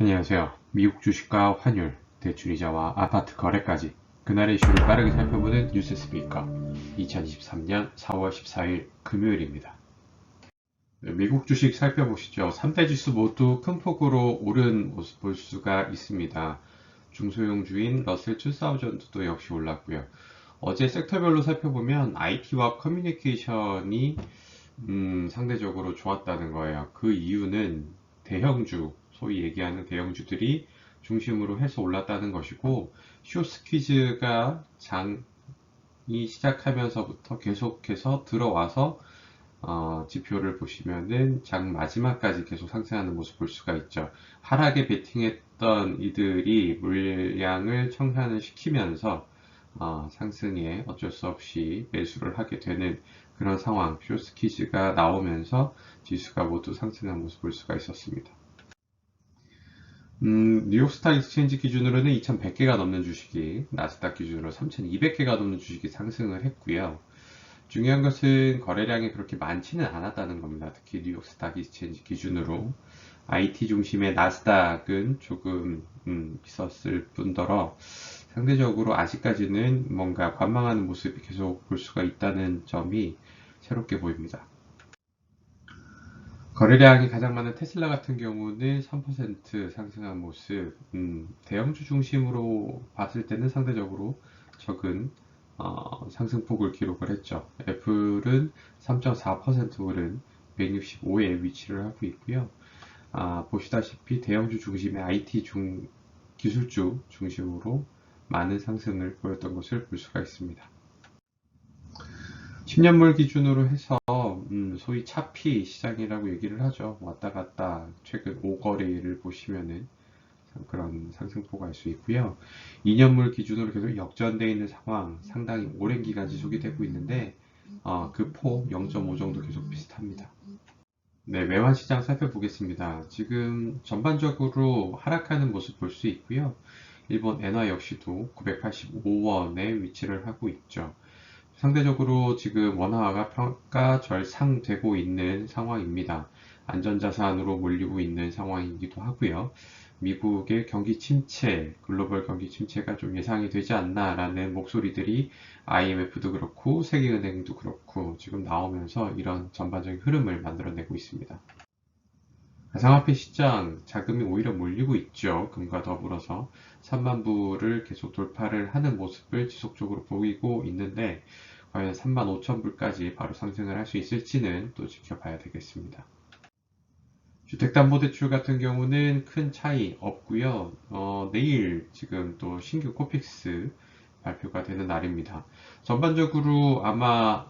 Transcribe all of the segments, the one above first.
안녕하세요. 미국 주식과 환율, 대출이자와 아파트 거래까지 그날의 이슈를 빠르게 살펴보는 뉴스 스피커 2023년 4월 14일 금요일입니다. 네, 미국 주식 살펴보시죠. 3대 지수 모두 큰 폭으로 오른 모습 볼 수가 있습니다. 중소형주인 러셀 2000도 역시 올랐고요. 어제 섹터별로 살펴보면 IT와 커뮤니케이션이 상대적으로 좋았다는 거예요. 그 이유는 대형주, 소위 얘기하는 대형주들이 중심으로 해서 올랐다는 것이고, 쇼스퀴즈가 장이 시작하면서부터 계속해서 들어와서 지표를 보시면은 장 마지막까지 계속 상승하는 모습 볼 수가 있죠. 하락에 베팅했던 이들이 물량을 청산을 시키면서 상승에 어쩔 수 없이 매수를 하게 되는 그런 상황, 쇼스키즈가 나오면서 지수가 모두 상승한 모습 볼 수가 있었습니다. 뉴욕 스탁 익스체인지 기준으로는 2100개가 넘는 주식이, 나스닥 기준으로 3200개가 넘는 주식이 상승을 했고요. 중요한 것은 거래량이 그렇게 많지는 않았다는 겁니다. 특히 뉴욕 스탁 익스체인지 기준으로 IT 중심의 나스닥은 조금 있었을 뿐더러 상대적으로 아직까지는 뭔가 관망하는 모습이 계속 볼 수가 있다는 점이 새롭게 보입니다. 거래량이 가장 많은 테슬라 같은 경우는 3% 상승한 모습, 대형주 중심으로 봤을 때는 상대적으로 적은 상승폭을 기록을 했죠. 애플은 3.4% 오른 165에 위치를 하고 있고요. 보시다시피 대형주 중심의 IT 기술주 중심으로 많은 상승을 보였던 것을 볼 수가 있습니다. 10년물 기준으로 해서 소위 차피 시장이라고 얘기를 하죠. 왔다 갔다 최근 5거래일을 보시면은 그런 상승폭을 알 수 있고요. 2년물 기준으로 계속 역전되어 있는 상황, 상당히 오랜 기간 지속이 되고 있는데 그 폭 0.5 정도 계속 비슷합니다. 네, 외환 시장 살펴보겠습니다. 지금 전반적으로 하락하는 모습 볼 수 있고요. 일본 엔화 역시도 985원에 위치를 하고 있죠. 상대적으로 지금 원화가 평가 절상되고 있는 상황입니다. 안전자산으로 몰리고 있는 상황이기도 하고요. 미국의 경기 침체, 글로벌 경기 침체가 좀 예상이 되지 않나라는 목소리들이 IMF도 그렇고 세계은행도 그렇고 지금 나오면서 이런 전반적인 흐름을 만들어내고 있습니다. 가상화폐 시장 자금이 오히려 몰리고 있죠. 금과 더불어서 3만 불을 계속 돌파를 하는 모습을 지속적으로 보이고 있는데 과연 3만 5천 불까지 바로 상승을 할 수 있을지는 또 지켜봐야 되겠습니다. 주택담보대출 같은 경우는 큰 차이 없고요. 내일 지금 또 신규 코픽스 발표가 되는 날입니다. 전반적으로 아마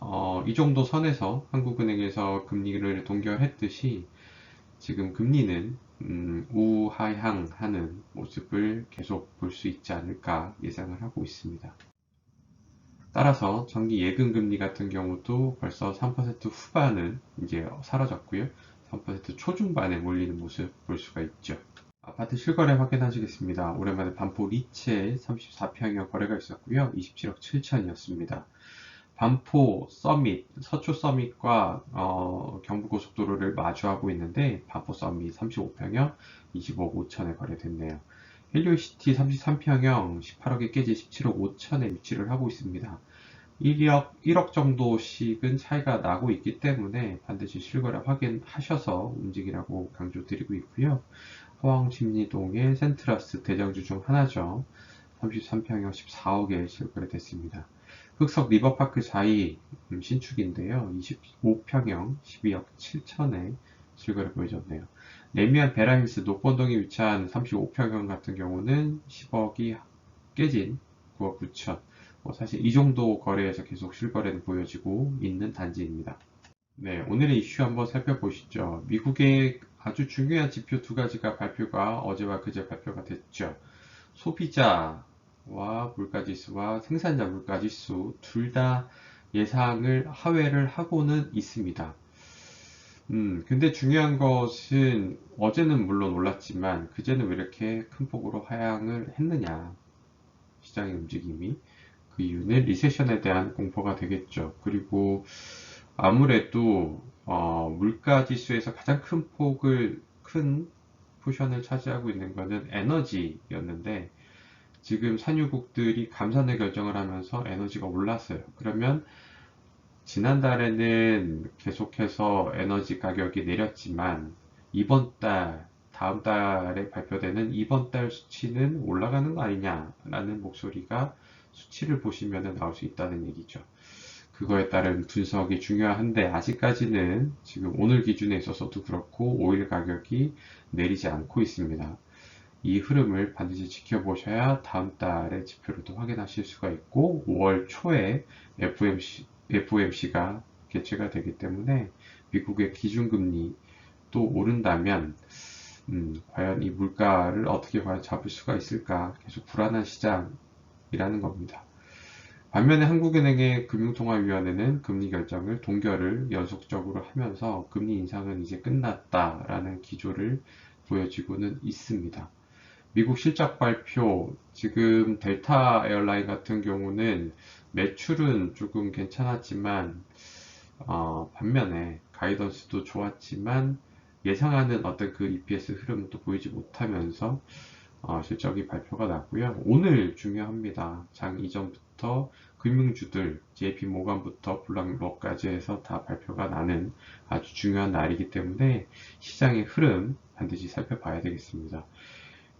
이 정도 선에서 한국은행에서 금리를 동결했듯이 지금 금리는 우하향하는 모습을 계속 볼 수 있지 않을까 예상을 하고 있습니다. 따라서 정기 예금 금리 같은 경우도 벌써 3% 후반은 이제 사라졌고요. 3% 초중반에 몰리는 모습 볼 수가 있죠. 아파트 실거래 확인하시겠습니다. 오랜만에 반포 리체 34평형 거래가 있었고요. 27억 7천이었습니다. 반포 서밋, 서초 서밋과 경부고속도로를 마주하고 있는데 반포 서밋 35평형 25억 5천에 거래됐네요. 헬리오시티 33평형 18억에 깨지 17억 5천에 위치를 하고 있습니다. 1억 정도씩은 차이가 나고 있기 때문에 반드시 실거래 확인하셔서 움직이라고 강조드리고 있고요. 포항심리동의 센트러스 대장주 중 하나죠. 33평형 14억에 실거래됐습니다. 흑석 리버파크 자이 신축인데요. 25평형 12억 7천에 실거래 보여졌네요. 레미안 베라힐스 녹본동에 위치한 35평형 같은 경우는 10억이 깨진 9억 9천. 사실 이 정도 거래에서 계속 실거래는 보여지고 있는 단지입니다. 네, 오늘의 이슈 한번 살펴보시죠. 미국의 아주 중요한 지표 두 가지가 발표가 어제와 그제 발표가 됐죠. 소비자와 물가지수와 생산자 물가지수 둘 다 예상을 하회를 하고는 있습니다. 근데 중요한 것은 어제는 물론 올랐지만 그제는 왜 이렇게 큰 폭으로 하향을 했느냐. 시장의 움직임이. 그 이유는 리세션에 대한 공포가 되겠죠. 그리고 아무래도 물가 지수에서 가장 큰 폭을 큰 포션을 차지하고 있는 것은 에너지였는데, 지금 산유국들이 감산을 결정을 하면서 에너지가 올랐어요. 그러면 지난달에는 계속해서 에너지 가격이 내렸지만 이번 달, 다음 달에 발표되는 이번 달 수치는 올라가는 거 아니냐라는 목소리가 수치를 보시면 나올 수 있다는 얘기죠. 그거에 따른 분석이 중요한데, 아직까지는 지금 오늘 기준에 있어서도 그렇고 오일 가격이 내리지 않고 있습니다. 이 흐름을 반드시 지켜보셔야 다음 달의 지표로도 확인하실 수가 있고, 5월 초에 FOMC가 개최가 되기 때문에 미국의 기준금리 또 오른다면 과연 이 물가를 어떻게 과연 잡을 수가 있을까, 계속 불안한 시장이라는 겁니다. 반면에 한국은행의 금융통화위원회는 금리 결정을 동결을 연속적으로 하면서 금리 인상은 이제 끝났다라는 기조를 보여지고는 있습니다. 미국 실적 발표, 지금 델타 에어라인 같은 경우는 매출은 조금 괜찮았지만, 반면에 가이던스도 좋았지만 예상하는 어떤 그 EPS 흐름은 또 보이지 못하면서 실적이 발표가 났고요. 오늘 중요합니다. 장 이전부터 금융주들, JP 모건부터 블랙록까지 해서 다 발표가 나는 아주 중요한 날이기 때문에 시장의 흐름 반드시 살펴봐야 되겠습니다.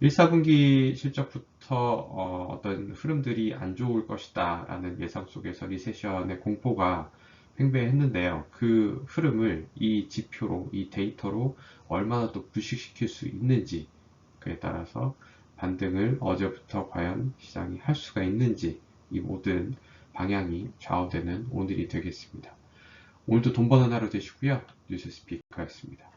1, 4분기 실적부터 어떤 흐름들이 안 좋을 것이다 라는 예상 속에서 리세션의 공포가 팽배했는데요. 그 흐름을 이 지표로, 이 데이터로 얼마나 또 부식시킬 수 있는지, 그에 따라서 반등을 어제부터 과연 시장이 할 수가 있는지, 이 모든 방향이 좌우되는 오늘이 되겠습니다. 오늘도 돈 버는 하루 되시고요. 뉴스 스피커였습니다.